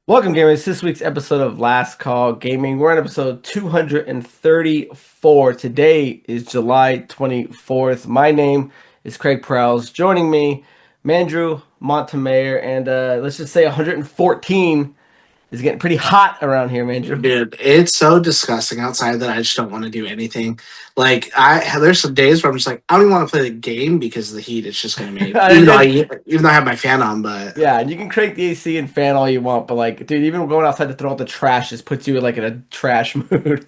Welcome, gamers. This week's episode of Last Call Gaming. We're on episode 234. Today is July 24th. My name is Craig Prowse. Joining me, Mandrew Montemayor, and let's just say 114 is getting pretty hot around here, Mandrew. Dude, it's so disgusting outside that I just don't want to do anything. There's some days where I'm just like, I don't even want to play the game because of the heat it's just gonna make. Even though I have my fan on, but Yeah, and you can crank the AC and fan all you want, but like, dude, even going outside to throw out the trash just puts you like in a trash mood.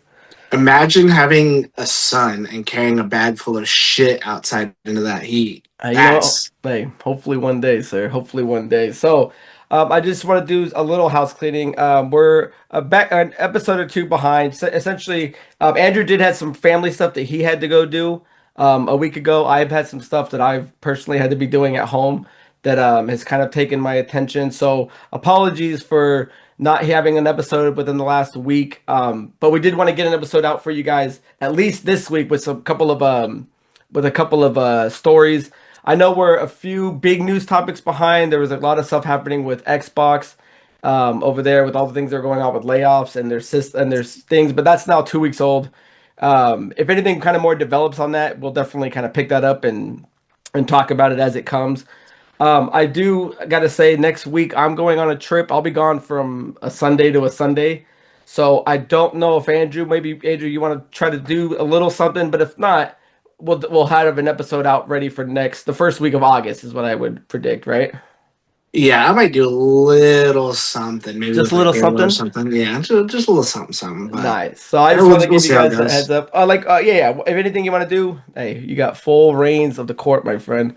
imagine having a son and carrying a bag full of shit outside into that heat. That's Hey, hopefully one day, sir. Hopefully one day. So, I just want to do a little house cleaning. We're back an episode or two behind. So essentially, Andrew did have some family stuff that he had to go do a week ago. I've had some stuff that I've personally had to be doing at home that has kind of taken my attention. So, apologies for not having an episode within the last week. But we did want to get an episode out for you guys at least this week with a couple of stories. I know we're a few big news topics behind. There was a lot of stuff happening with Xbox over there with all the things that are going on with layoffs and there's things, but that's now 2 weeks old. If anything kind of more develops on that, we'll definitely kind of pick that up and talk about it as it comes. I do got to say, next week I'm going on a trip. I'll be gone from a Sunday to a Sunday. So I don't know if maybe Andrew, you want to try to do a little something, but if not, we'll have an episode out ready for the first week of August is what I would predict, right? yeah, I might do a little something, maybe Just with a like little Halo or something. something. Yeah, just a little something, something. But Nice. So I just we'll, want to we'll give you see how it guys a heads goes. up. Yeah. If anything you want to do, hey, you got full reins of the court, my friend.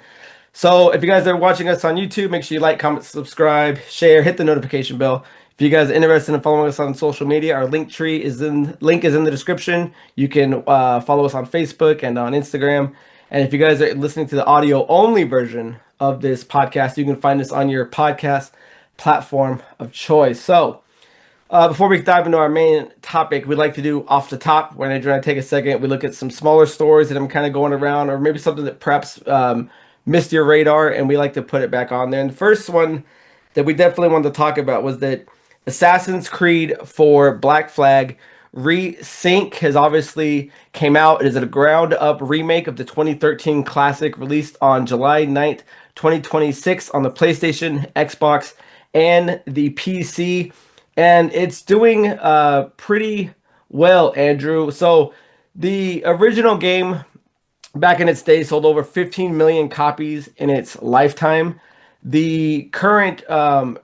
So if you guys are watching us on YouTube, make sure you like, comment, subscribe, share, hit the notification bell. If you guys are interested in following us on social media, our link is in the description. You can follow us on Facebook and on Instagram. And if you guys are listening to the audio only version of this podcast, you can find us on your podcast platform of choice. So before we dive into our main topic, we like to do off the top. When I try to take a second, we look at some smaller stories that I'm kind of going around, or maybe something that perhaps missed your radar, and we like to put it back on there. And the first one that we definitely wanted to talk about was that Assassin's Creed for BlackFlag Resync has obviously came out. It is a ground up remake of the 2013 classic released on July 9th, 2026 on the PlayStation, Xbox, and the PC. And it's doing pretty well, Andrew. So the original game back in its day sold over 15 million copies in its lifetime. The current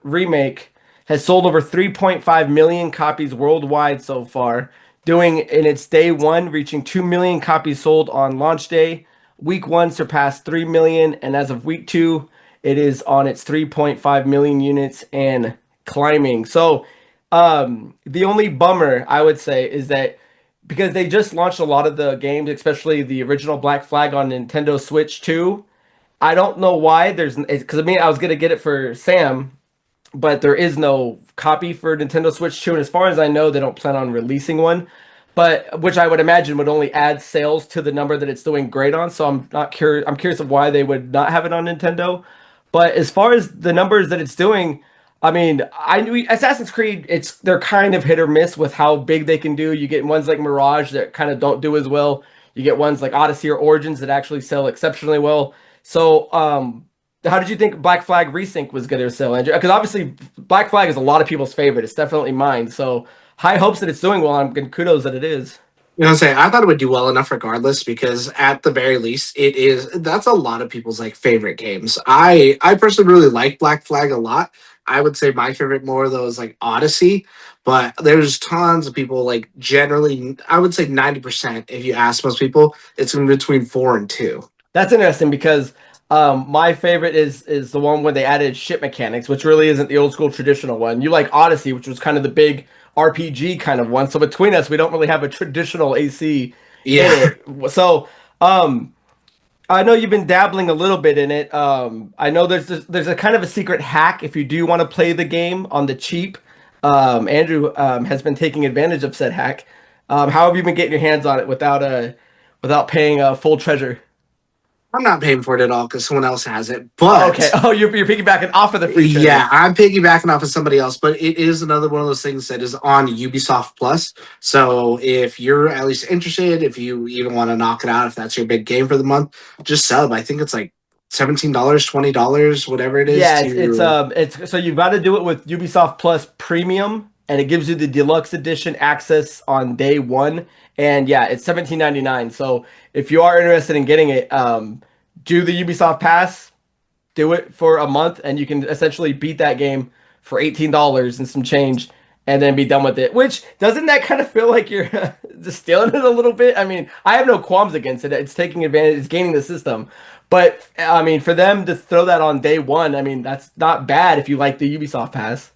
remake has sold over 3.5 million copies worldwide so far, doing in its day one, reaching 2 million copies sold on launch day. Week one surpassed 3 million, and as of week two, it is on its 3.5 million units and climbing. So, the only bummer I would say is that because they just launched a lot of the games, especially the original Black Flag on Nintendo Switch 2. I don't know why there's because I mean I was gonna get it for Sam, but there is no copy for Nintendo Switch 2, and as far as I know, they don't plan on releasing one. But which I would imagine would only add sales to the number that it's doing great on. So I'm not curious. I'm curious of why they would not have it on Nintendo. But as far as the numbers that it's doing, I mean, I knew Assassin's Creed. They're kind of hit or miss with how big they can do. You get ones like Mirage that kind of don't do as well. You get ones like Odyssey or Origins that actually sell exceptionally well. So, how did you think Black Flag Resync was going to sell, Andrew? Because obviously, Black Flag is a lot of people's favorite. It's definitely mine. So, high hopes that it's doing well. And kudos that it is. I thought it would do well enough regardless because at the very least, that's a lot of people's like favorite games. I personally really like Black Flag a lot. I would say my favorite more of those like Odyssey, but there's tons of people like generally I would say 90% if you ask most people, it's in between four and two. That's interesting because my favorite is the one where they added ship mechanics, which really isn't the old school traditional one. You like Odyssey, which was kind of the big RPG kind of one. So between us, we don't really have a traditional AC in Yeah. it. So I know you've been dabbling a little bit in it. I know there's a kind of a secret hack if you do want to play the game on the cheap. Andrew has been taking advantage of said hack. How have you been getting your hands on it without paying full treasure? I'm not paying for it at all because someone else has it. Okay. But Oh, you're piggybacking off of the free yeah, trade. I'm piggybacking off of somebody else, but it is another one of those things that is on Ubisoft Plus. So if you're at least interested, if you even want to knock it out, if that's your big game for the month, just sub. I think it's like $17, $20, whatever it is Yeah, to. it's so you've got to do it with Ubisoft Plus Premium, and it gives you the deluxe edition access on day one. And yeah, it's 17.99. So if you are interested in getting it, do the Ubisoft Pass, do it for a month, and you can essentially beat that game for $18 and some change, and then be done with it. Which doesn't that kind of feel like you're just stealing it a little bit? I mean, I have no qualms against it. It's taking advantage, it's gaining the system. But I mean, for them to throw that on day one, I mean, that's not bad if you like the Ubisoft Pass.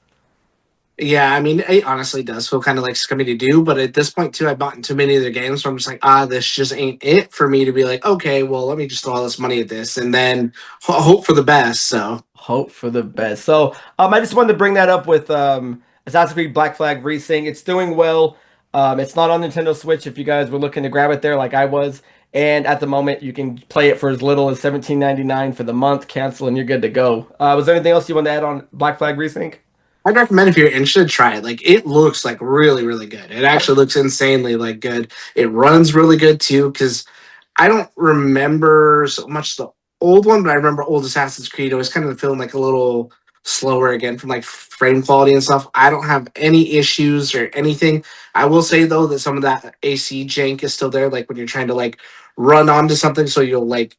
Yeah, I mean, it honestly does feel kind of like scummy to do, but at this point too, I bought into many of their games, so I'm just like, this just ain't it for me to be like, okay, well, let me just throw all this money at this and then hope for the best. So Hope for the best. So, I just wanted to bring that up with Assassin's Creed Black Flag Resync. It's doing well. It's not on Nintendo Switch if you guys were looking to grab it there like I was. And at the moment, you can play it for as little as 17.99 for the month. Cancel and you're good to go. Was there anything else you want to add on Black Flag Resync? I'd recommend if you're interested, try it. Like it looks like really, really good. It actually looks insanely like good. It runs really good too because I don't remember so much the old one, but I remember old Assassin's Creed. It was kind of feeling like a little slower again from like frame quality and stuff. I don't have any issues or anything. I will say though that some of that AC jank is still there, like when you're trying to like run onto something, so you'll like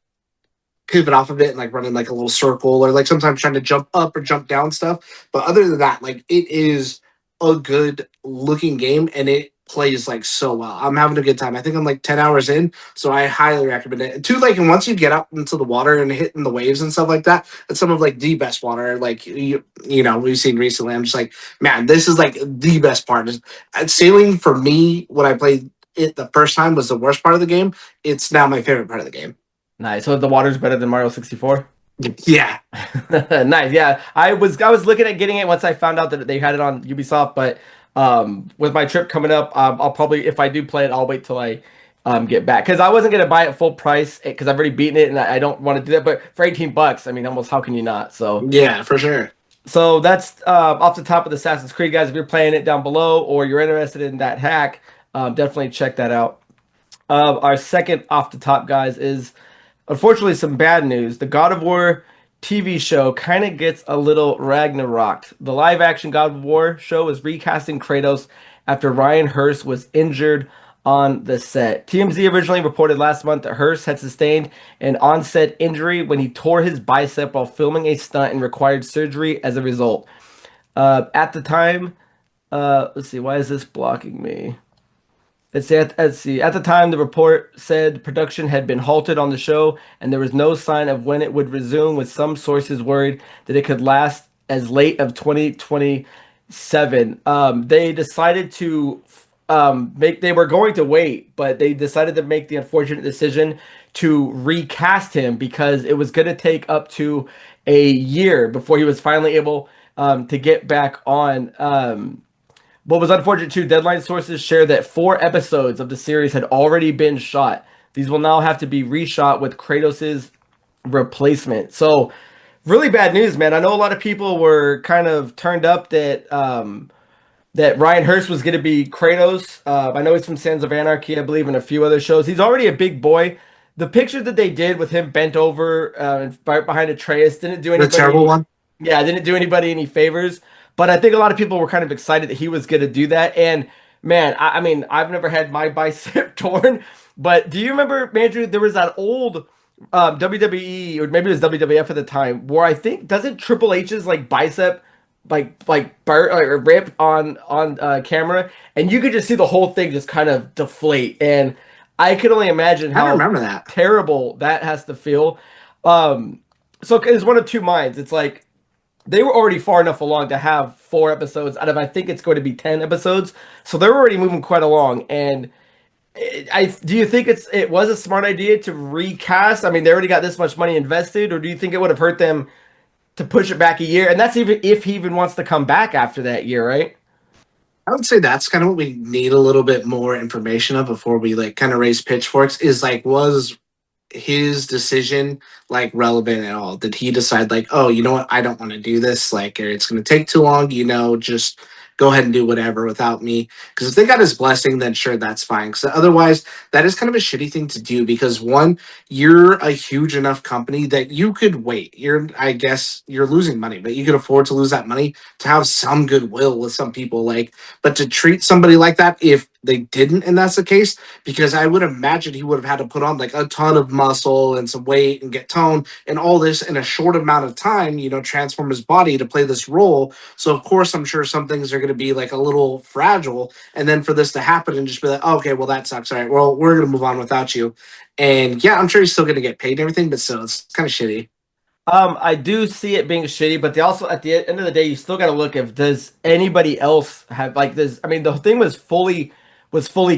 pivot off of it and like running like a little circle or like sometimes trying to jump up or jump down stuff. But other than that, like it is a good looking game and it plays like so well. I'm having a good time. I think I'm like 10 hours in, so I highly recommend it. Too, like, and once you get out into the water and hitting the waves and stuff like that, it's some of like the best water like you know we've seen recently. I'm just like, man, this is like the best part. Sailing for me when I played it the first time was the worst part of the game. It's now my favorite part of the game. Nice. So the water's better than Mario 64? Yeah, Nice. Yeah. I was looking at getting it once I found out that they had it on Ubisoft, but with my trip coming up, I'll probably if I do play it, I'll wait till I get back because I wasn't gonna buy it full price because I've already beaten it and I don't want to do that. But for $18, I mean, almost how can you not? So yeah, for sure. that's off the top of the Assassin's Creed guys. If you're playing it down below or you're interested in that hack, definitely check that out. Our second off the top, guys, is unfortunately some bad news. The God of War TV show kind of gets a little Ragnaroked. The live action God of War show is recasting Kratos after Ryan Hurst was injured on the set. TMZ originally reported last month that Hurst had sustained an onset injury when he tore his bicep while filming a stunt and required surgery as a result. At the time, let's see, why is this blocking me? Let's see. At the time, the report said production had been halted on the show, and there was no sign of when it would resume. With some sources worried that it could last as late of 2027. They decided to make. They were going to wait, but they decided to make the unfortunate decision to recast him because it was going to take up to a year before he was finally able to get back on. What was unfortunate too, deadline sources share that 4 episodes of the series had already been shot. These will now have to be reshot with Kratos's replacement. So, really bad news, man. I know a lot of people were kind of turned up that Ryan Hurst was going to be Kratos. I know he's from Sons of Anarchy, I believe, and a few other shows. He's already a big boy. The picture that they did with him bent over and right behind Atreus didn't do The anybody terrible any. one. Yeah, didn't do anybody any favors. But I think a lot of people were kind of excited that he was going to do that. And man, I mean, I've never had my bicep torn, but do you remember, Mandrew? There was that old WWE or maybe it was WWF at the time where I think doesn't Triple H's like bicep like burn or rip on camera, and you could just see the whole thing just kind of deflate. And I can only imagine I don't how remember that. terrible that has to feel. Um, so it's one of two minds. It's like they were already far enough along to have 4 episodes out of I think it's going to be 10 episodes, so they're already moving quite along. And I do you think it was a smart idea to recast? I mean, they already got this much money invested, or do you think it would have hurt them to push it back a year? And that's even if he even wants to come back after that year, right? I would say that's kind of what we need a little bit more information of before we like kind of raise pitchforks. Is like was his decision like relevant at all? Did he decide like, oh, you know what, I don't want to do this, like, or it's going to take too long, just go ahead and do whatever without me? Because if they got his blessing, then sure, that's fine. Because otherwise, that is kind of a shitty thing to do. Because one, you're a huge enough company that you could wait. I guess you're losing money, but you could afford to lose that money to have some goodwill with some people. Like, but to treat somebody like that, if they didn't, and that's the case, because I would imagine he would have had to put on like a ton of muscle and some weight and get toned and all this in a short amount of time, transform his body to play this role. So, of course, I'm sure some things are going to be like a little fragile. And then for this to happen and just be like, oh, okay, well, that sucks. All right, well, we're going to move on without you. And yeah, I'm sure he's still going to get paid and everything, but still, it's kind of shitty. I do see it being shitty, but they also at the end of the day, you still got to look if does anybody else have like this. I mean, the thing was fully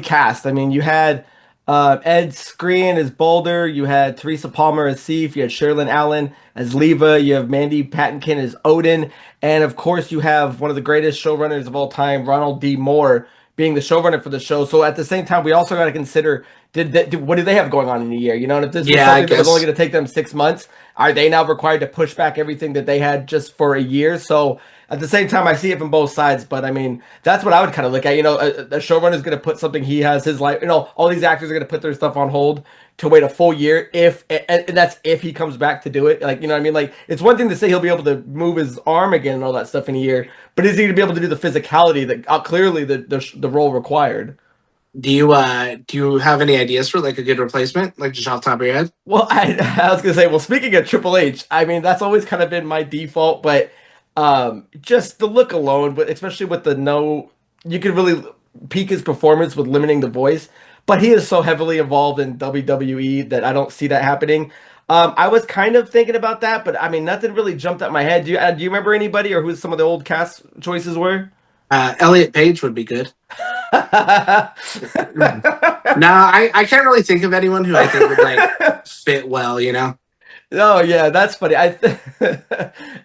cast. I mean, you had Ed Skrein as Balder, you had Teresa Palmer as Sif, you had Sherilyn Allen as Leva, you have Mandy Patinkin as Odin, and of course you have one of the greatest showrunners of all time, Ronald D. Moore, being the showrunner for the show. So at the same time, we also got to consider what do they have going on in a year? You know, and if this was Yeah, I something that was only guess. going to take them 6 months, are they now required to push back everything that they had just for a year? So at the same time, I see it from both sides, but I mean, that's what I would kind of look at. You know, a showrunner is going to put something he has his life. You know, all these actors are going to put their stuff on hold to wait a full year if and that's if he comes back to do it. Like, you know what I mean? Like, it's one thing to say he'll be able to move his arm again and all that stuff in a year, but is he going to be able to do the physicality that clearly the role required? Do you have any ideas for like a good replacement, like just off the top of your head? Well, I was gonna say, well, speaking of Triple H, I mean that's always kind of been my default, but just the look alone, but especially with the no, you could really peak his performance with limiting the voice. But he is so heavily involved in WWE that I don't see that happening. I was kind of thinking about that, but I mean nothing really jumped at my head. Do you remember anybody or who some of the old cast choices were? Elliot Page would be good. No, I can't really think of anyone who I think would like fit well. Oh yeah, that's funny.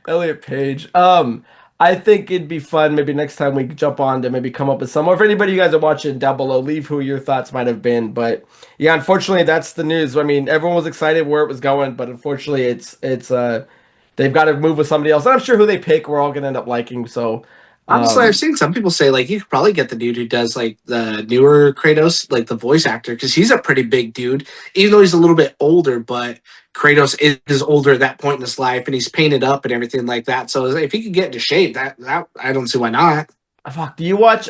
Elliot Page. I think it'd be fun. Maybe next time we jump on to maybe come up with some. Or if anybody you guys are watching down below, leave who your thoughts might have been. But yeah, unfortunately, that's the news. I mean, everyone was excited where it was going, but unfortunately, it's they've got to move with somebody else. And I'm sure who they pick, we're all gonna end up liking. So, Honestly, I've um, seen some people say like you could probably get the dude who does like the newer Kratos, like the voice actor, because he's a pretty big dude, even though he's a little bit older. But Kratos is older at that point in his life, and he's painted up and everything like that. So if he could get into shape, that I don't see why not. fuck. Do you watch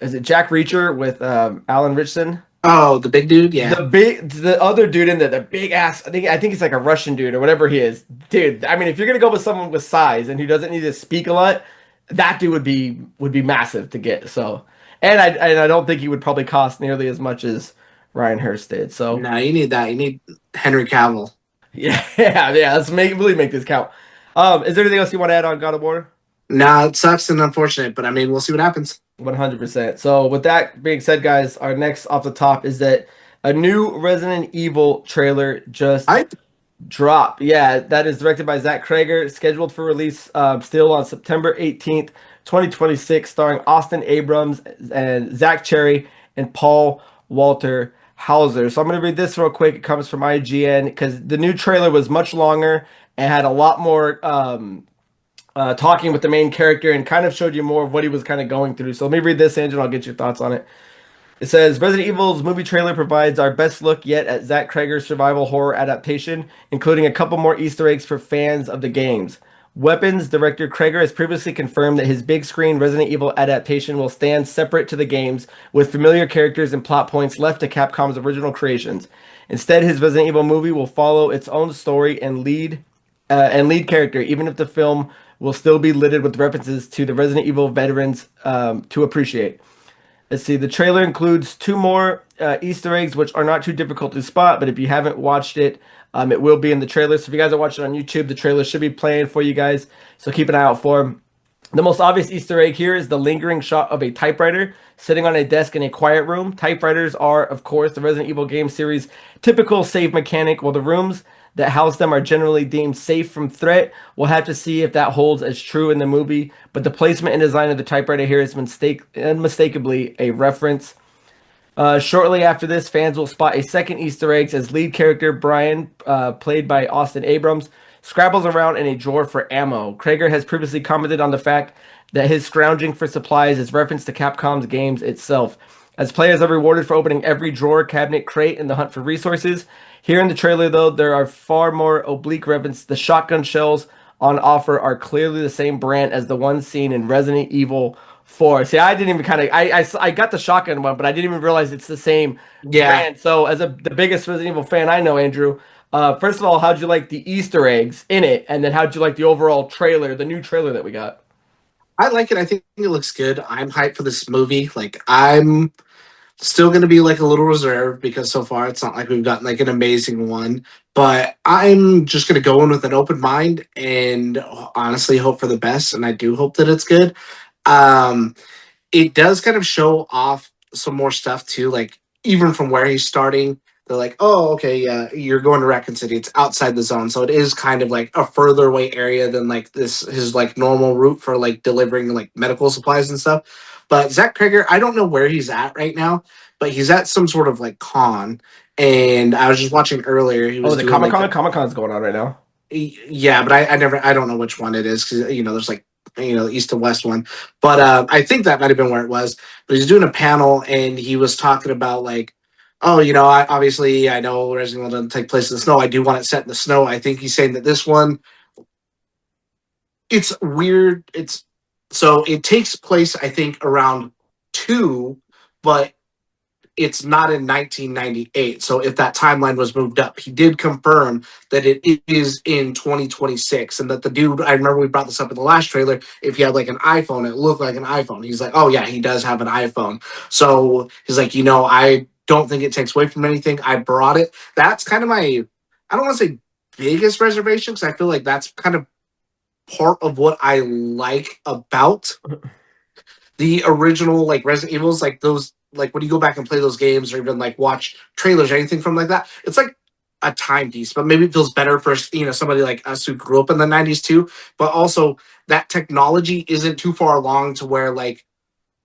is it Jack Reacher with Alan Richson? Oh, the big dude, yeah. The other dude in there, the big ass. I think he's like a Russian dude or whatever he is, dude. I mean, if you're gonna go with someone with size and who doesn't need to speak a lot, that dude would be massive to get. So, and I don't think he would probably cost nearly as much as Ryan Hurst did. So, No, you need that. You need Henry Cavill. yeah, yeah. Let's make this count. Is there anything else you want to add on God of War? Nah, it sucks and unfortunate, but I mean, we'll see what happens. 100%. So, with that being said, guys, our next off the top is that a new Resident Evil trailer just I Drop. Yeah, that is directed by Zach Krager, scheduled for release still on September 18th, 2026, starring Austin Abrams and Zach Cherry and Paul Walter Hauser. So I'm going to read this real quick. It comes from IGN because the new trailer was much longer and had a lot more talking with the main character and kind of showed you more of what he was kind of going through. So let me read this, Angel, and I'll get your thoughts on it. It says Resident Evil's movie trailer provides our best look yet at Zack Krager's survival horror adaptation, including a couple more Easter eggs for fans of the games. Weapons director Krager has previously confirmed that his big screen Resident Evil adaptation will stand separate to the games, with familiar characters and plot points left to Capcom's original creations. Instead, his Resident Evil movie will follow its own story and lead character, even if the film will still be littered with references to the Resident Evil veterans to appreciate. Let's see. The trailer includes two more Easter eggs, which are not too difficult to spot. But if you haven't watched it, it will be in the trailer. So if you guys are watching on YouTube, the trailer should be playing for you guys. So keep an eye out for them. The most obvious Easter egg here is the lingering shot of a typewriter sitting on a desk in a quiet room. Typewriters are, of course, the Resident Evil game series' typical save mechanic, while the rooms that house them are generally deemed safe from threat. We'll have to see if that holds as true in the movie, but the placement and design of the typewriter here is unmistakably a reference. Shortly after this, fans will spot a second Easter egg as lead character Brian, played by Austin Abrams, scrabbles around in a drawer for ammo. Krager has previously commented on the fact that his scrounging for supplies is reference to Capcom's games itself. As players are rewarded for opening every drawer, cabinet, crate in the hunt for resources. Here in the trailer, though, there are far more oblique references. The shotgun shells on offer are clearly the same brand as the ones seen in Resident Evil 4. See, I didn't even kind of I got the shotgun one, but I didn't even realize it's the same Yeah, brand. So, as the biggest Resident Evil fan I know, Andrew, first of all, how'd you like the Easter eggs in it, and then how'd you like the overall trailer, the new trailer that we got? I like it. I think it looks good. I'm hyped for this movie. Like, I'm still going to be like a little reserved because so far it's not like we've gotten like an amazing one. But I'm just going to go in with an open mind and honestly hope for the best. And I do hope that it's good. Um, it does kind of show off some more stuff too. Like even from where he's starting, they're like, oh, okay, yeah, you're going to Raccoon City. It's outside the zone, so it is kind of like a further away area than like this his like normal route for like delivering like medical supplies and stuff. But Zach Krieger, I don't know where he's at right now, but he's at some sort of like con. And I was just watching earlier. He Oh, was the doing Comic like Con. Comic Con's going on right now. yeah, but I never I don't know which one it is because there's like east and west one, but I think that might have been where it was. But he's doing a panel and he was talking about like, oh, obviously I know Resident Evil doesn't take place in the snow. I do want it set in the snow. I think he's saying that this one it's weird. It's so it takes place I think around two, but it's not in 1998. So if that timeline was moved up, he did confirm that it is in 2026. And that the dude, I remember we brought this up in the last trailer. If he had like an iPhone, it looked like an iPhone. He's like, oh, yeah, he does have an iPhone. So he's like, I don't think it takes away from anything. I brought it. That's kind of my, I don't want to say biggest reservation because I feel like that's kind of part of what I like about the original like Resident Evils, like those, like when you go back and play those games or even like watch trailers or anything from like that, it's like a timepiece. But maybe it feels better for somebody like us who grew up in the '90s too. But also that technology isn't too far along to where like,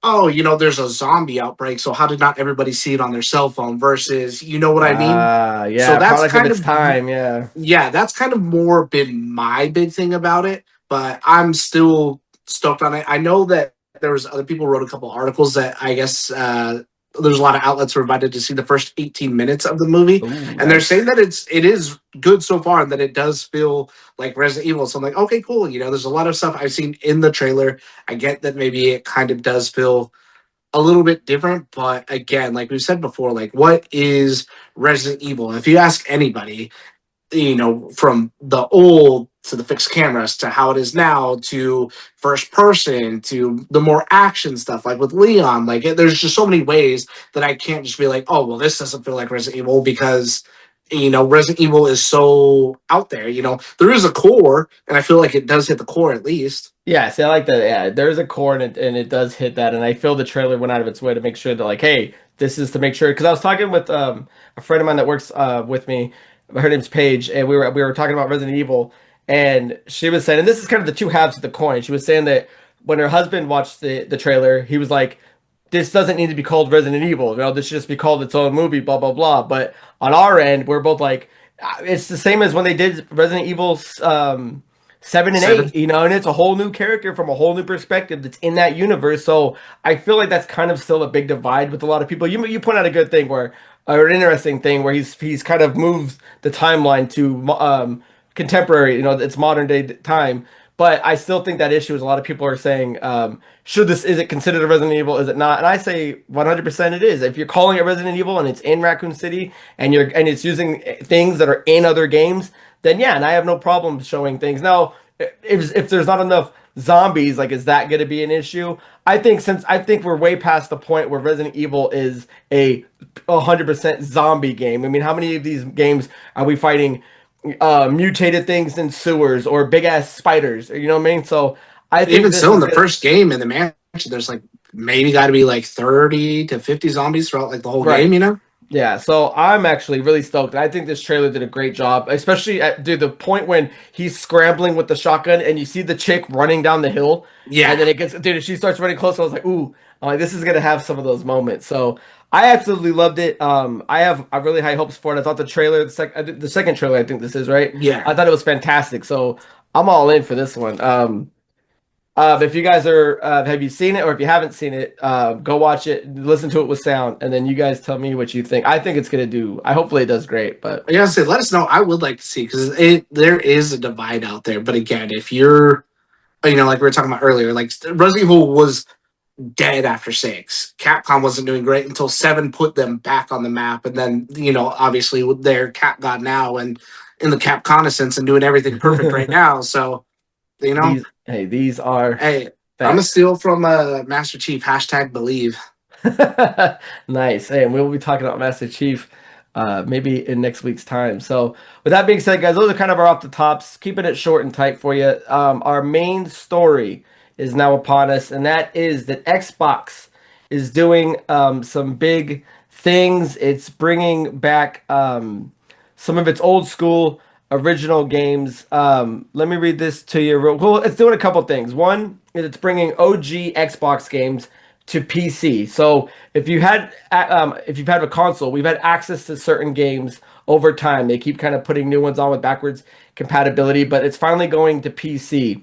oh, there's a zombie outbreak, so how did not everybody see it on their cell phone? Versus, you know what I mean? Ah, So yeah, that's product of kind its of time. Yeah. yeah, that's kind of more been my big thing about it, but I'm still stoked on it. I know that there was other people wrote a couple articles that I guess there's a lot of outlets were invited to see the first 18 minutes of the movie, Ooh, and they're saying nice. that it is good so far and that it does feel like Resident Evil. So I'm like, okay, cool. There's a lot of stuff I've seen in the trailer. I get that maybe it kind of does feel a little bit different, but again, like we said before, like what is Resident Evil? If you ask anybody, from the old to the fixed cameras to how it is now to first person to the more action stuff like with Leon. Like there's just so many ways that I can't just be like, oh, well, this doesn't feel like Resident Evil because Resident Evil is so out there. There is a core, and I feel like it does hit the core at least. Yeah, see, I like that. Yeah, there's a core and it does hit that. And I feel the trailer went out of its way to make sure that, like, hey, this is to make sure. Because I was talking with a friend of mine that works with me. Her name's Paige, and we were talking about Resident Evil, and she was saying, and this is kind of the two halves of the coin. She was saying that when her husband watched the trailer, he was like, this doesn't need to be called Resident Evil. This should just be called its own movie, blah blah blah. But on our end, we're both like, it's the same as when they did Resident Evil 7 and 8, Seven. and it's a whole new character from a whole new perspective that's in that universe. So I feel like that's kind of still a big divide with a lot of people. You point out a good thing where, or an interesting thing where he's kind of moved the timeline to contemporary, it's modern day time. But I still think that issue is a lot of people are saying, should this is it considered a Resident Evil? Is it not? And I say 100% it is. If you're calling it Resident Evil and it's in Raccoon City and it's using things that are in other games, then yeah, and I have no problem showing things. Now, if there's not enough zombies, like is that going to be an issue? I think we're way past the point where Resident Evil is a 100% zombie game. I mean, how many of these games are we fighting mutated things in sewers or big ass spiders? You know what I mean? So I think Even this still, in is the good. first game in the mansion, there's like maybe got to be like 30 to 50 zombies throughout like the whole Right. game. You know? Yeah, so I'm actually really stoked. I think this trailer did a great job, especially at dude the point when he's scrambling with the shotgun and you see the chick running down the hill, and Yeah. then it gets dude. She starts running closer. I was like, ooh, I'm like this is gonna have some of those moments. So I absolutely loved it. I have really high hopes for it. I thought the second trailer, I think this is right. Yeah. I thought it was fantastic. So I'm all in for this one. If you guys are, have you seen it, or if you haven't seen it, go watch it, listen to it with sound, and then you guys tell me what you think. I think it's gonna do. I hopefully it does great, but I gotta say, let us know. I would like to see because it there is a divide out there. But again, if you're like we were talking about earlier, like Resident Evil was dead after six. Capcom wasn't doing great until seven put them back on the map, and then obviously with their Cap God now and in the Cap Connaissance and doing everything perfect right now. So you know, these are hey, I'm gonna facts. steal from Master Chief hashtag believe. Nice. Hey, and we'll be talking about Master Chief maybe in next week's time. So, with that being said, guys, those are kind of our off the tops, keeping it short and tight for you. Our main story is now upon us, and that is that Xbox is doing some big things. It's bringing back some of its old school original games. Let me read this to you. Well, it's doing a couple things. One is it's bringing OG Xbox games to PC. So if you've had a console, we've had access to certain games over time. They keep kind of putting new ones on with backwards compatibility, but it's finally going to PC.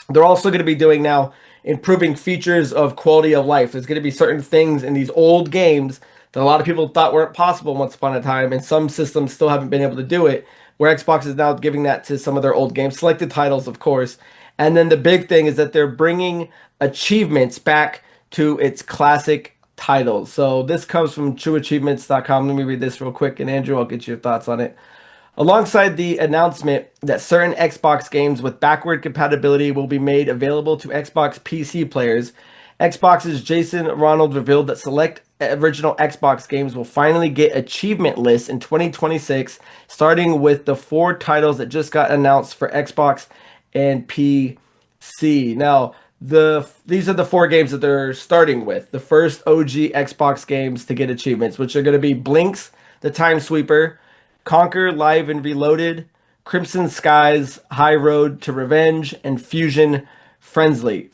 They're also going to be doing now improving features of quality of life. There's going to be certain things in these old games that a lot of people thought weren't possible once upon a time, and some systems still haven't been able to do it. Where Xbox is now giving that to some of their old games, selected titles, of course. And then the big thing is that they're bringing achievements back to its classic titles. So this comes from TrueAchievements.com. Let me read this real quick, and Andrew, I'll get your thoughts on it. Alongside the announcement that certain Xbox games with backward compatibility will be made available to Xbox PC players, Xbox's Jason Ronald revealed that select original Xbox games will finally get achievement lists in 2026, starting with the four titles that just got announced for Xbox and PC. Now, these are the four games that they're starting with. The first OG Xbox games to get achievements, which are going to be Blinks, the Time Sweeper, Conquer Live and Reloaded, Crimson Skies, High Road to Revenge, and Fusion Frenzy.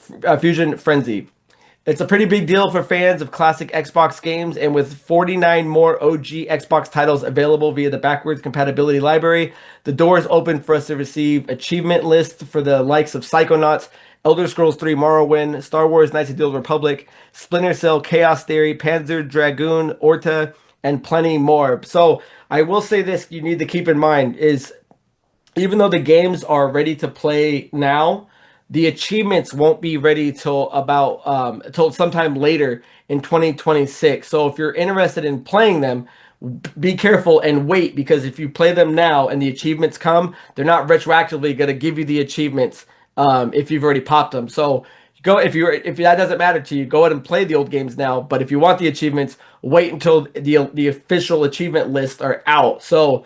It's a pretty big deal for fans of classic Xbox games, and with 49 more OG Xbox titles available via the backwards compatibility library, the door is open for us to receive achievement lists for the likes of Psychonauts, Elder Scrolls 3 Morrowind, Star Wars Knights of the Old Republic, Splinter Cell, Chaos Theory, Panzer Dragoon, Orta, and plenty more. So I will say this you need to keep in mind is even though the games are ready to play now, the achievements won't be ready till sometime later in 2026. So if you're interested in playing them, be careful and wait because if you play them now and the achievements come, they're not retroactively going to give you the achievements if you've already popped them. So go if that doesn't matter to you, go ahead and play the old games now. But if you want the achievements, wait until the official achievement lists are out. So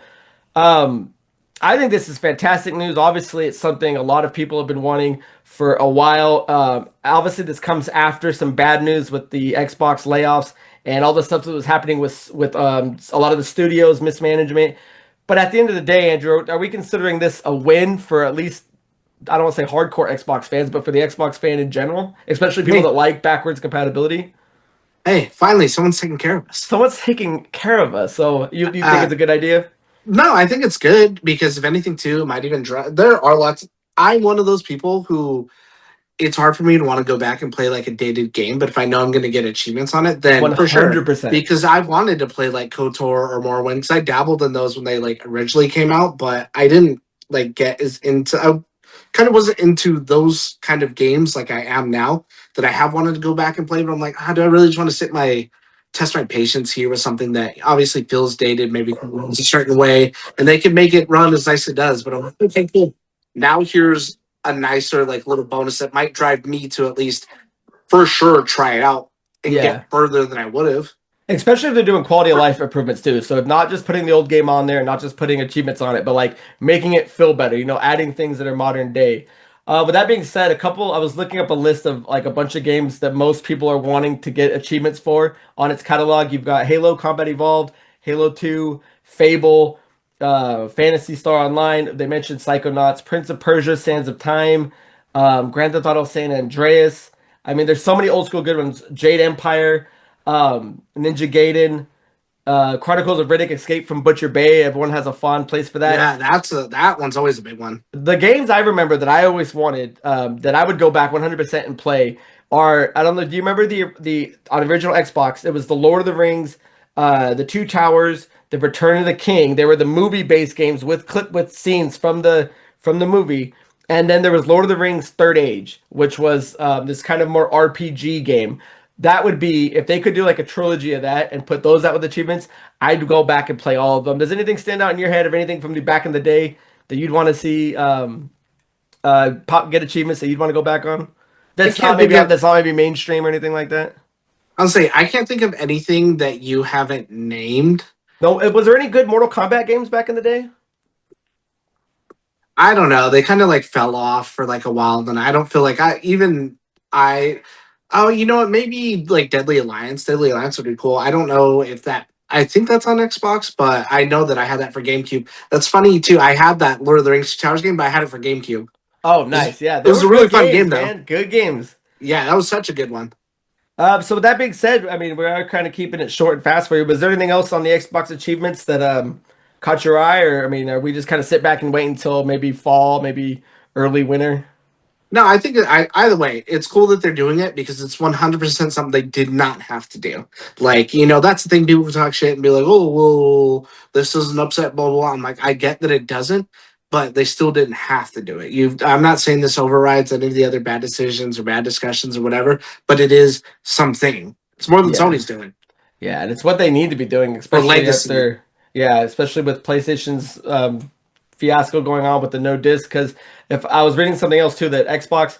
um, I think this is fantastic news. Obviously, it's something a lot of people have been wanting for a while. Obviously, this comes after some bad news with the Xbox layoffs and all the stuff that was happening with a lot of the studios mismanagement. But at the end of the day, Andrew, are we considering this a win for at least I don't want to say hardcore Xbox fans, but for the Xbox fan in general, especially people Hey, that like backwards compatibility? hey, finally, someone's taking care of us. Someone's taking care of us. So you think Uh, it's a good idea? no, I think it's good because if anything, too, it might even drive. There are lots. I'm one of those people who it's hard for me to want to go back and play like a dated game, but if I know I'm going to get achievements on it, then for sure. 100%. Because I wanted to play like KOTOR or Morrowind because I dabbled in those when they like originally came out, but I didn't like get as into. I kind of wasn't into those kind of games like I am now. That I have wanted to go back and play, but I'm like, do I really just want to test my patience here with something that obviously feels dated, maybe runs a certain way, and they can make it run as nice as it does. But I'm like, okay, cool. Now here's a nicer like little bonus that might drive me to at least for sure try it out and get Yeah. further than I would have. Especially if they're doing quality of life improvements too. So not just putting the old game on there, not just putting achievements on it, but like making it feel better, adding things that are modern day. With that being said, I was looking up a list of like a bunch of games that most people are wanting to get achievements for on its catalog. You've got Halo Combat Evolved, Halo 2, Fable, Phantasy Star Online. They mentioned Psychonauts, Prince of Persia, Sands of Time, Grand Theft Auto San Andreas. I mean, there's so many old school good ones. Jade Empire. Ninja Gaiden, Chronicles of Riddick, Escape from Butcher Bay. Everyone has a fond place for that. Yeah, that one's always a big one. The games I remember that I always wanted, that I would go back 100% and play are, I don't know, do you remember the on original Xbox? It was the Lord of the Rings, the Two Towers, the Return of the King. They were the movie-based games with clip with scenes from the movie. And then there was Lord of the Rings Third Age, which was this kind of more RPG game. That would be if they could do like a trilogy of that and put those out with achievements. I'd go back and play all of them. Does anything stand out in your head of anything from the back in the day that you'd want to see pop get achievements that you'd want to go back on? I can't think of. That's not maybe mainstream or anything like that. I'll say I can't think of anything that you haven't named. No, was there any good Mortal Kombat games back in the day? I don't know. They kind of like fell off for like a while. Then I don't feel like I. Oh, you know what? Maybe like Deadly Alliance. Deadly Alliance would be cool. I don't know if that. I think that's on Xbox, but I know that I had that for GameCube. That's funny too. I had that Lord of the Rings Towers game, but I had it for GameCube. Oh, It was, nice. Yeah, it they was were a really good fun games, game though. man. Good games. Yeah, that was such a good one. So with that being said, I mean, we are kind of keeping it short and fast for you. Was there anything else on the Xbox achievements that caught your eye, or I mean, are we just kind of sit back and wait until maybe fall, maybe early winter? No, I think either way, it's cool that they're doing it because it's 100% something they did not have to do. Like, that's the thing. People can talk shit and be like, oh, well, this doesn't upset, blah, blah, blah. I'm like, I get that it doesn't, but they still didn't have to do it. I'm not saying this overrides any of the other bad decisions or bad discussions or whatever, but it is something. It's more than Yeah. Sony's doing. Yeah, and it's what they need to be doing, Or especially legacy. after, yeah, especially with PlayStation's fiasco going on with the no disc. Because if I was reading something else too, that Xbox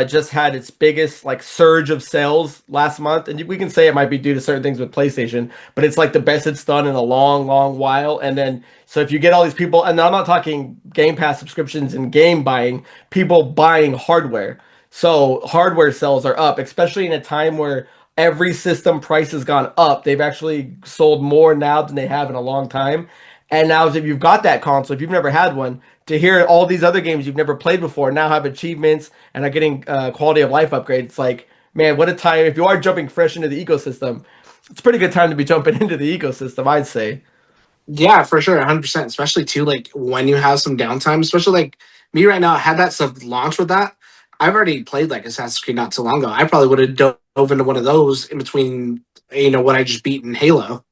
just had its biggest like surge of sales last month, and we can say it might be due to certain things with PlayStation, but it's like the best it's done in a long, long while. And then so if you get all these people, and I'm not talking Game Pass subscriptions and game buying, people buying hardware. So hardware sales are up, especially in a time where every system price has gone up. They've actually sold more now than they have in a long time. And now, if you've got that console, if you've never had one, to hear all these other games you've never played before now have achievements and are getting quality of life upgrades, it's like, man, what a time. If you are jumping fresh into the ecosystem, it's a pretty good time to be jumping into the ecosystem, I'd say. Yeah, for sure, 100%. Especially too, like when you have some downtime, especially like me right now, I had that stuff launch with that. I've already played like Assassin's Creed not too long ago. I probably would have dove into one of those in between, what I just beat in Halo.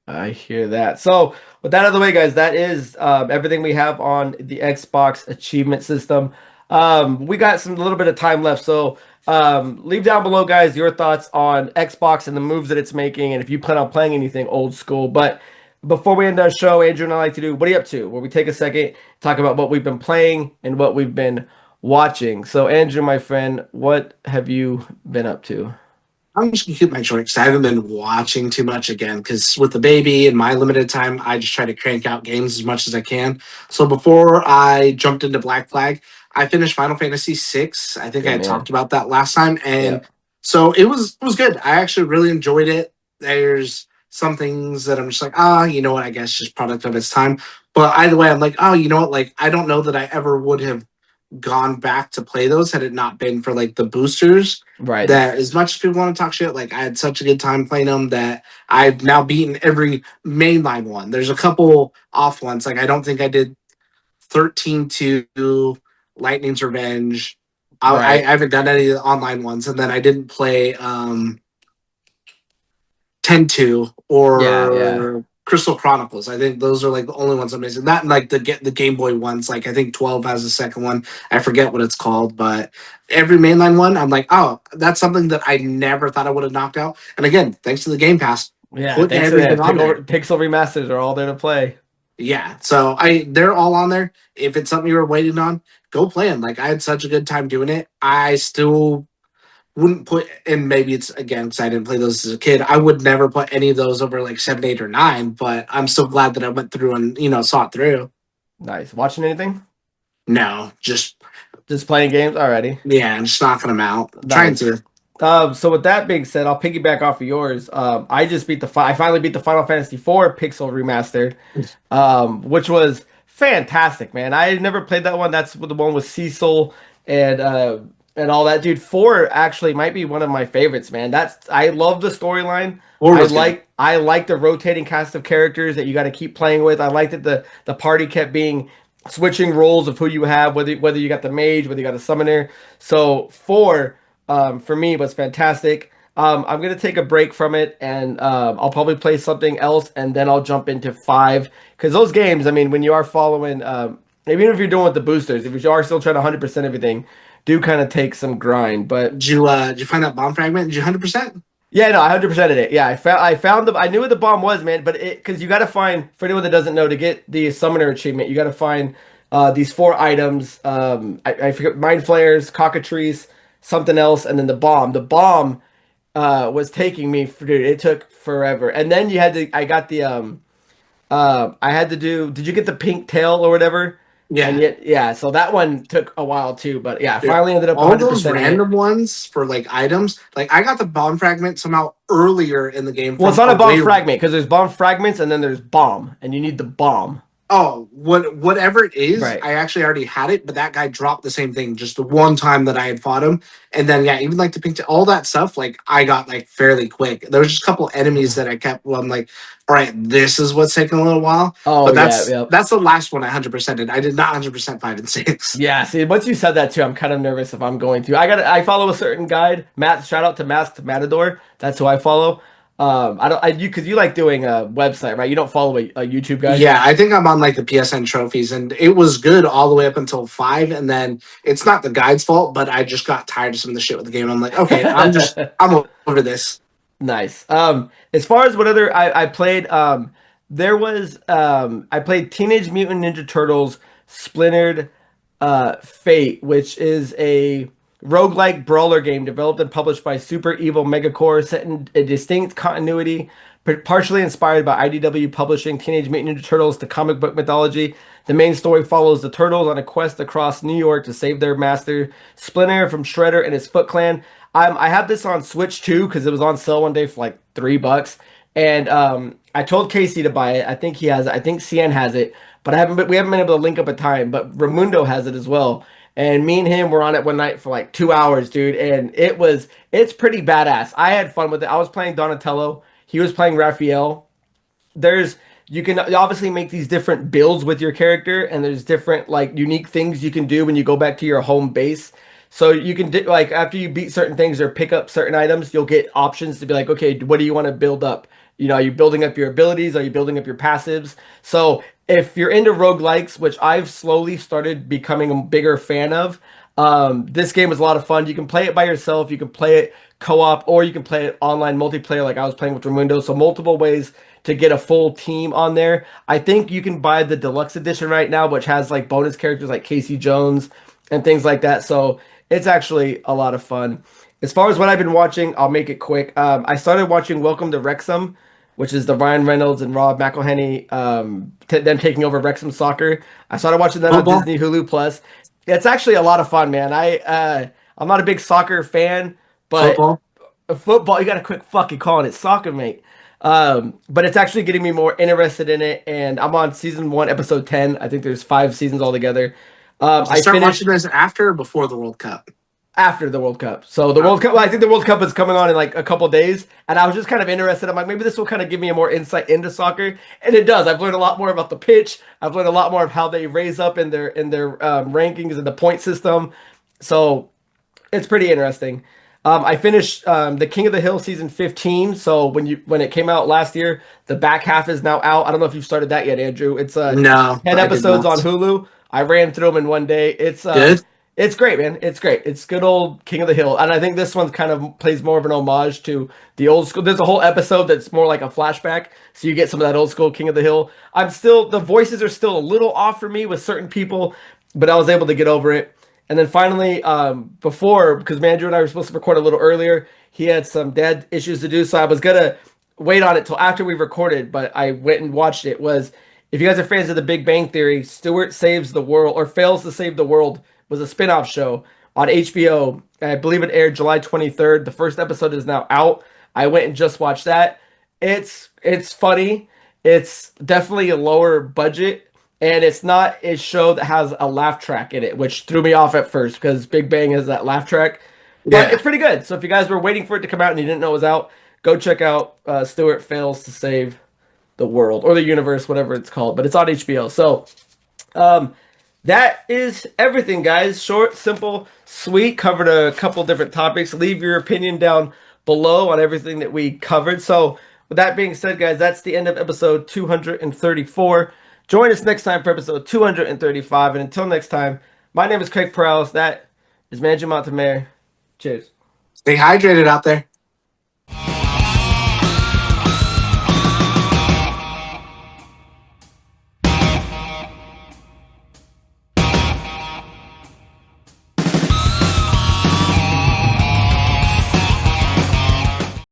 I hear that. So, with that out of the way, guys, that is everything we have on the Xbox achievement system. We got some little bit of time left, so leave down below, guys, your thoughts on Xbox and the moves that it's making, and if you plan on playing anything old school. But before we end our show, Andrew and I like to do what are you up to? Where we take a second, talk about what we've been playing and what we've been watching. So, Andrew, my friend, what have you been up to? I'm just gonna keep my short because I haven't been watching too much again. Because with the baby and my limited time, I just try to crank out games as much as I can. So before I jumped into Black Flag, I finished Final Fantasy VI. I think I Good had talked man. about that last time, and Yep. so it was good. I actually really enjoyed it. There's some things that I'm just like, you know what? I guess just product of its time. But either way, I'm like, you know what? Like, I don't know that I ever would have gone back to play those had it not been for like the boosters. Right. That as much as people want to talk shit, like I had such a good time playing them that I've now beaten every mainline one. There's a couple off ones. Like I don't think I did 13-2, Lightning's Revenge. I Right. haven't done any of the online ones, and then I didn't play 10-2 Yeah, yeah. or Crystal Chronicles. I think those are like the only ones I'm missing. That and like the Game Boy ones. Like I think 12 has a second one. I forget what it's called, but every mainline one, I'm like, oh, that's something that I never thought I would have knocked out. And again, thanks to the Game Pass, Yeah, put thanks to everything that. on there. Pixel remasters are all there to play. Yeah, so they're all on there. If it's something you were waiting on, go play them. Like I had such a good time doing it. I still wouldn't put, and maybe it's again because I didn't play those as a kid. I would never put any of those over like 7, 8, or 9. But I'm so glad that I went through and saw it through. Nice. Watching anything? No, just Just playing games? Alrighty. yeah, I'm just knocking them out. Trying Nice. to. So with that being said, I'll piggyback off of yours. I just I finally beat the Final Fantasy IV Pixel Remastered, which was fantastic, man. I had never played that one. That's the one with Cecil and and all that, dude. Four actually might be one of my favorites, man. That's I love the storyline. Four was good. I like the rotating cast of characters that you got to keep playing with. I like that the party kept being switching roles of who you have, whether you got the mage, whether you got a summoner. So four, for me was fantastic. I'm gonna take a break from it, and I'll probably play something else, and then I'll jump into five because those games. I mean, when you are following, even if you're doing with the boosters, if you are still trying to 100% everything, do kind of take some grind. But Did you find that bomb fragment? Did you 100%? yeah, no, I 100% it. Yeah, I found I knew what the bomb was, man. But it because you got to find for anyone that doesn't know to get the summoner achievement, you got to find these four items. I forget mind flares, cockatrice, something else, and then the bomb. The bomb was taking me for dude, it took forever. And then you had to I got the I had to do did you get the pink tail or whatever? And Yeah. yet yeah, so that one took a while too, but yeah, I Dude, finally ended up all those 100%ing it. random ones for like items, like I got the bomb fragment somehow earlier in the game Well, it's from not a a bomb way. fragment because there's bomb fragments and then there's bomb and you need the bomb. Oh, whatever it is, Right. I actually already had it, but that guy dropped the same thing just the one time that I had fought him, and then yeah, even like the pink, all that stuff, like I got like fairly quick. There was just a couple enemies that I kept. Well, I'm like, all right, this is what's taking a little while, Oh but yeah, yep. that's the last one I 100%. I did not 100% 5 and 6. Yeah, see, once you said that too, I'm kind of nervous if I'm going to. I follow a certain guide, Matt. Shout out to Masked Matador. That's who I follow. I don't, I you because you like doing a website, right? You don't follow a YouTube guy. Yeah, I think I'm on like the PSN trophies, and it was good all the way up until 5, and then it's not the guide's fault, but I just got tired of some of the shit with the game. I'm like, okay, I'm over this. Nice. As far as what other I played, there was I played Teenage Mutant Ninja Turtles Splintered Fate, which is a roguelike brawler game developed and published by Super Evil Megacore, set in a distinct continuity, partially inspired by IDW publishing Teenage Mutant Ninja Turtles to comic book mythology. The main story follows the Turtles on a quest across New York to save their master, Splinter, from Shredder and his Foot Clan. I have this on Switch too because it was on sale one day for like $3, and I told Casey to buy it. I think he has it. I think CN has it, but we haven't been able to link up a time. But Ramundo has it as well, and me and him were on it one night for like 2 hours, dude, and it's pretty badass. I had fun with it. I was playing Donatello. He was playing Raphael. There's you can obviously make these different builds with your character, and there's different like unique things you can do when you go back to your home base. So you can like after you beat certain things or pick up certain items, you'll get options to be like, okay, what do you want to build up? You know, are you building up your abilities? Are you building up your passives? So if you're into roguelikes, which I've slowly started becoming a bigger fan of, this game is a lot of fun. You can play it by yourself, you can play it co-op, or you can play it online multiplayer like I was playing with Ramundo. So multiple ways to get a full team on there. I think you can buy the deluxe edition right now, which has like bonus characters like Casey Jones and things like that. So it's actually a lot of fun. As far as what I've been watching, I'll make it quick. I started watching Welcome to Wrexham, which is the Ryan Reynolds and Rob McElhenney, them taking over Wrexham Soccer. I started watching that on Football, Disney Hulu Plus. It's actually a lot of fun, man. I'm not a big soccer fan, but football. football, you got to quit fucking calling it soccer, mate. But it's actually getting me more interested in it, and I'm on season one, episode 10. I think there's 5 seasons altogether. Did you I start watching finished this after or before the World Cup? after the World Cup. So the World Okay. Cup, well, I think the World Cup is coming on in like a couple days, and I was just kind of interested. I'm like, maybe this will kind of give me a more insight into soccer, and it does. I've learned a lot more about the pitch. I've learned a lot more of how they raise up in their rankings and the point system. So it's pretty interesting. I finished the King of the Hill season 15. So when it came out last year, the back half is now out. I don't know if you've started that yet, Andrew. It's No, 10 I did episodes on not. Hulu. I ran through them in one day. Good. It's great, man. It's great. It's good old King of the Hill. And I think this one kind of plays more of an homage to the old school. There's a whole episode that's more like a flashback. So you get some of that old school King of the Hill. The voices are still a little off for me with certain people, but I was able to get over it. And then finally, because Mandrew and I were supposed to record a little earlier, he had some dad issues to do, so I was gonna wait on it till after we recorded. But I went and watched it. Was if you guys are fans of The Big Bang Theory, Stewart Saves the World or Fails to Save the World was a spin-off show on HBO. I believe it aired July 23rd. The first episode is now out. I went and just watched that. It's funny. It's definitely a lower budget and it's not a show that has a laugh track in it, which threw me off at first because Big Bang has that laugh track. But Yeah. it's pretty good. So if you guys were waiting for it to come out and you didn't know it was out, go check out Stewart Fails to Save the World or the Universe, whatever it's called. But it's on HBO. So um, that is everything, guys. Short, simple, sweet. Covered a couple different topics. Leave your opinion down below on everything that we covered. So, with that being said, guys, that's the end of episode 234. Join us next time for episode 235. And until next time, my name is Craig Prowse. That is Mandrew Montemayor. Cheers. Stay hydrated out there.